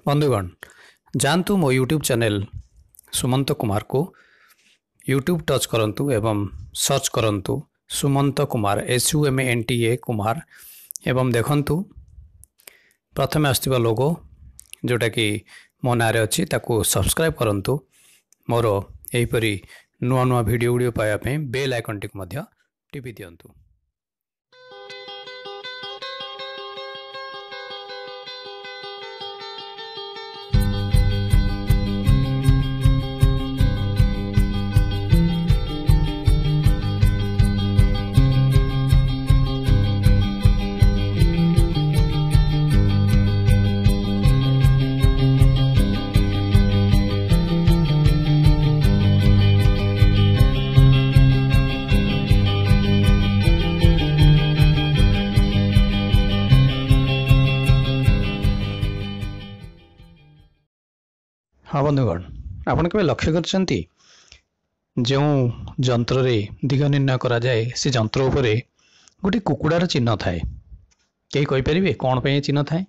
बंधुगण जानतु मो YouTube channel Sumant Kumar को यूट्यूब टच करंतु एवं सर्च करंतु सुमंत कुमार SUMNTA कुमार एवं देखंतु प्रथम आसथिबा लोगो जोटा कि मो नारे अछि ताकू सब्सक्राइब करंतु मोर एहीपरि नुआ नुआ वीडियो पाया पे बेल आइकन टिक मध्य टिपि दियंतु। हाँ बंधुगण आपण के लक्ष्य करछंती जो जंत्र रे दिग निर्णय करा जाए से जंत्र उपरे गोटे कुकुड़ार चिन्ह थाए कई कहि परिबे कोन पे चिन्ह थाए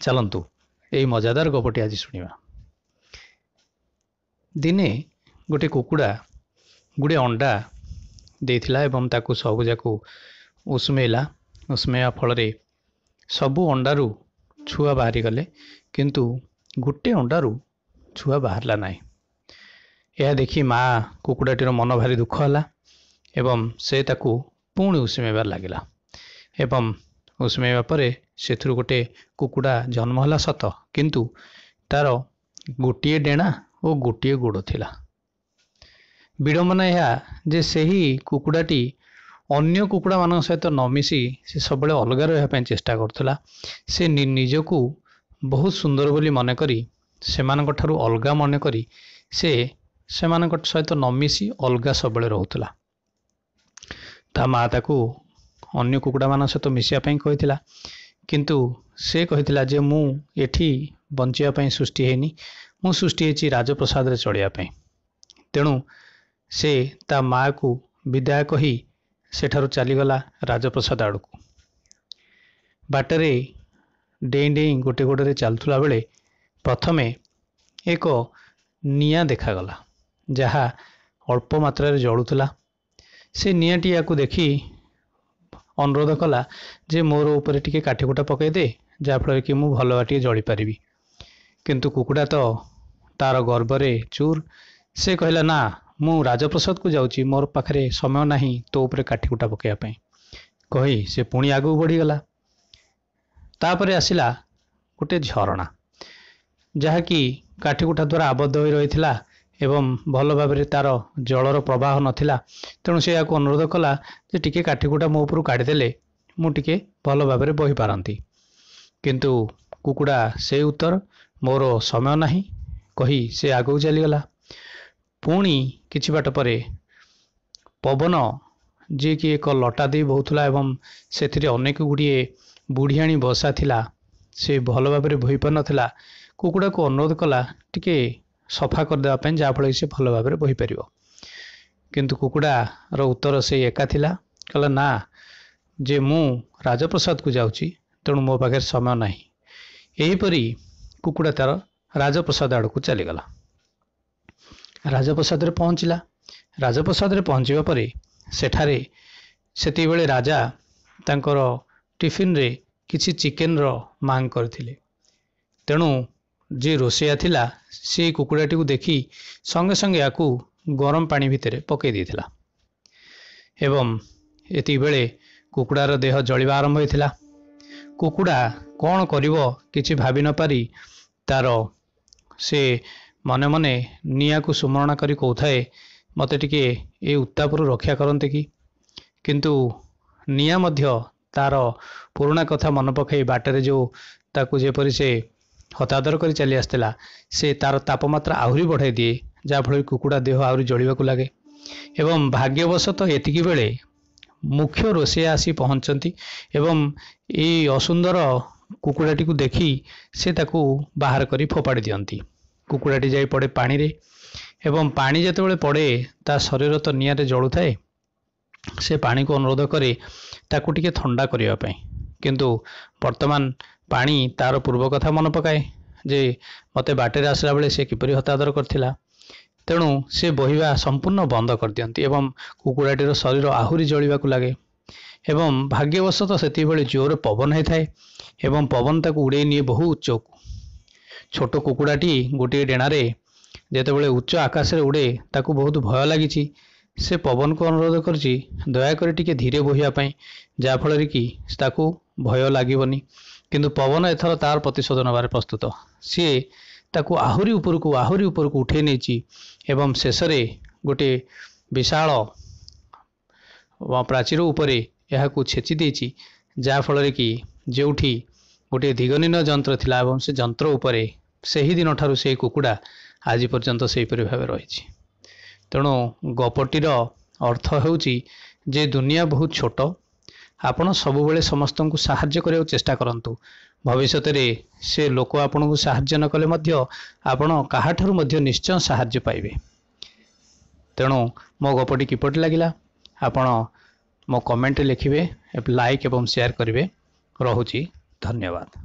चलंतु एई मजादार गपटी आज सुनिबा। दिने गोटे कुकुड़ा गुड़े अंडा देथिला एवं ताकू सब जाकू उस्मेया फल रे सबु अंडारू छुआ बाहरी गले किंतु गोटे अंडारू छुआ बाहरला नहीं। यह देखी माँ कुकुड़ाटीर मन भारी दुख है एवं से ताकू पुणी उस्मेबार लगिला एवं उस्मेबा परे सेथुरु गोटे कुकुड़ा जन्म है सत किंतु तार गोटे डेणा और गोटे गोड़ थिला। विडंबना यह जे सही कुकुड़ाटी अन्य कुकुड़ा मान सहित न मिसी से सब अलग रहा चेष्टा करुला। से निजकू बहुत सुंदर बोली मन करी सेमानक ठारू अलगा मन करी से सेमानक सहित न मिसी अलगा सब रोला। ता माँ ताकू अन्य कुकुड़ा मान सहित मिसिया कही किंतु से कही जे मु एठी बंचिया सृष्टि हैनी मु सृष्टि है राजप्रसाद रे चढ़िया तेणु से ता माँ को विदाय कही सेठारु चलीगला राजप्रसाद आड़कू। बाटरे डेई डेई गोटे गोटे चलुला बेले प्रथमे एक निया देखागला जहा अल्प मात्रा रे जलुला। से नियाटी याकू देखी अनुरोध कला जे मोर ऊपर टिके काठीकुटा पकई दे जाफल कि मु भल बाटी जली पारिबी। किंतु कुकुड़ा तो तार गर्वरे चूर से कहला ना मु राजप्रसाद को जाऊँगी मोर पाखरे समय नहीं तो ऊपर काठीकुटा पकईया कही से पुणी आगू बढ़ीगला। तापरे आसिला गोटे झरणा जहाँकि काठीकुटा द्वारा आबद्ध हो रही एवं भल भाव तार जलर प्रवाह नथिला तेणु से अनुरोध कला जे टिके काठीकुटा मो उपरू काढ़ीदेले मु टिके भल भाव बही पारती। किंतु कुकुड़ा से उत्तर मोर समय नहीं कही से आगू चलीगला। पुणी किछि बाट परे पवन जी कि एक लटा दे बहुला एवं से अनेक गुड़िए बुढ़ियाणी बसा थिला से भल भाव बोही पार नथिला। कुकुड़ा को अनुरोध कला टिके सफा करदेवाई जहाँफल से भल भाव बोही पार किंतु कुकुड़ार उत्तर से एका थिला कहला ना जे मु राजप्रसाद को जाऊँगी तेणु मो पाखे समय नहीं। यहीपरि कुकुड़ा तार राजप्रसाद आड़ को चलीगला। राजप्रसाद रे पहुँचला। राजप्रसाद रे पहुँचवा परे सेठारे सेति बेले राजा तांकर टिफिन रे किछि चिकेन रो मांग करथिले तेणु जे रोसैया थिला से कुकुड़ाटी को देखी संगे संगे याकू गरम पानी भितर पकई देथिला एवं एति बेले कुकुड़ार देह जलिबा आरंभ होइथिला। कुकुड़ा कौन करिवो किछि भाबी न पारी तार से मने मने निया को सुमरणा करी कौथाए मते टिके ए उत्तापरू रक्षा करते कि किंतु निया मध्य तार पुराणा कथा मन पकई बाटरे जो ताकू जेपरी से हतादर कर चली आसला से तार तापमात्रा आहरी बढ़ाई दिए जहाँफल कुकुड़ा देह आहरी जलिबा लगे। एवं भाग्यवशतः एतिकी बेले मुख्य रोसैया आसी पहुँचती एवं ये असुंदर कुकुड़ाटी को देखी से ताकू बाहर करी फोपाड़ी दियंती। कुकुड़ाटी जाई पड़े पानी रे एवं पानी जेतेबेले पड़े ता शरीर तो निया रे जलु थाए से पानी को अनुरोध करे ताकू टिके ठंडा करने किंतु वर्तमान पानी तार पूर्व कथा मन पकाए ଯେ ମୋତେ ବାଟରେ ଆସିଲା ବେଳେ ସେ କିପରି ହତାଦର କରିଥିଲା। ତେଣୁ ସେ ବୋହିବା ସମ୍ପୂର୍ଣ୍ଣ ବନ୍ଦ କରିଦିଅନ୍ତି ଏବଂ କୁକୁଡ଼ାଟିର ଶରୀର ଆହୁରି ଜଳିବାକୁ ଲାଗେ ଏବଂ ଭାଗ୍ୟବଶତଃ ସେତିକିବେଳେ ଜୋରରେ ପବନ ହେଇଥାଏ ଏବଂ ପବନ ତାକୁ ଉଡ଼େଇ ନିଏ ବହୁ ଉଚ୍ଚକୁ। ଛୋଟ କୁକୁଡ଼ାଟି ଗୋଟିଏ ଡେଣାରେ ଯେତେବେଳେ ଉଚ୍ଚ ଆକାଶରେ ଉଡ଼େ ତାକୁ ବହୁତ ଭୟ ଲାଗିଛି। ସେ ପବନକୁ ଅନୁରୋଧ କରିଛି ଦୟାକରି ଟିକେ ଧୀରେ ବୋହିବା ପାଇଁ, ଯାହାଫଳରେ କି ତାକୁ ଭୟ ଲାଗିବନି। କିନ୍ତୁ ପବନ ଏଥର ତାର ପ୍ରତିଶୋଧ ନେବାରେ ପ୍ରସ୍ତୁତ। ସିଏ ତାକୁ ଆହୁରି ଉପରକୁ ଉଠେଇ ନେଇଛି ଏବଂ ଶେଷରେ ଗୋଟିଏ ବିଶାଳ ପ୍ରାଚୀର ଉପରେ ଏହାକୁ ଛେଚି ଦେଇଛି, ଯାହାଫଳରେ କି ଯେଉଁଠି ଗୋଟିଏ ଦିଗନିନ ଯନ୍ତ୍ର ଥିଲା ଏବଂ ସେ ଯନ୍ତ୍ର ଉପରେ ସେହି ଦିନଠାରୁ ସେହି କୁକୁଡ଼ା ଆଜି ପର୍ଯ୍ୟନ୍ତ ସେହିପରି ଭାବେ ରହିଛି। ତେଣୁ ଗପଟିର ଅର୍ଥ ହେଉଛି ଯେ ଦୁନିଆ ବହୁତ ଛୋଟ। ଆପଣ ସବୁବେଳେ ସମସ୍ତଙ୍କୁ ସାହାଯ୍ୟ କରିବାକୁ ଚେଷ୍ଟା କରନ୍ତୁ। ଭବିଷ୍ୟତରେ ସେ ଲୋକ ଆପଣଙ୍କୁ ସାହାଯ୍ୟ ନ କଲେ ମଧ୍ୟ ଆପଣ କାହାଠାରୁ ମଧ୍ୟ ନିଶ୍ଚୟ ସାହାଯ୍ୟ ପାଇବେ। ତେଣୁ ମୋ ଗପଟି କିପରି ଲାଗିଲା ଆପଣ ମୋ କମେଣ୍ଟରେ ଲେଖିବେ, ଲାଇକ୍ ଏବଂ ସେୟାର କରିବେ। ରହୁଛି, ଧନ୍ୟବାଦ।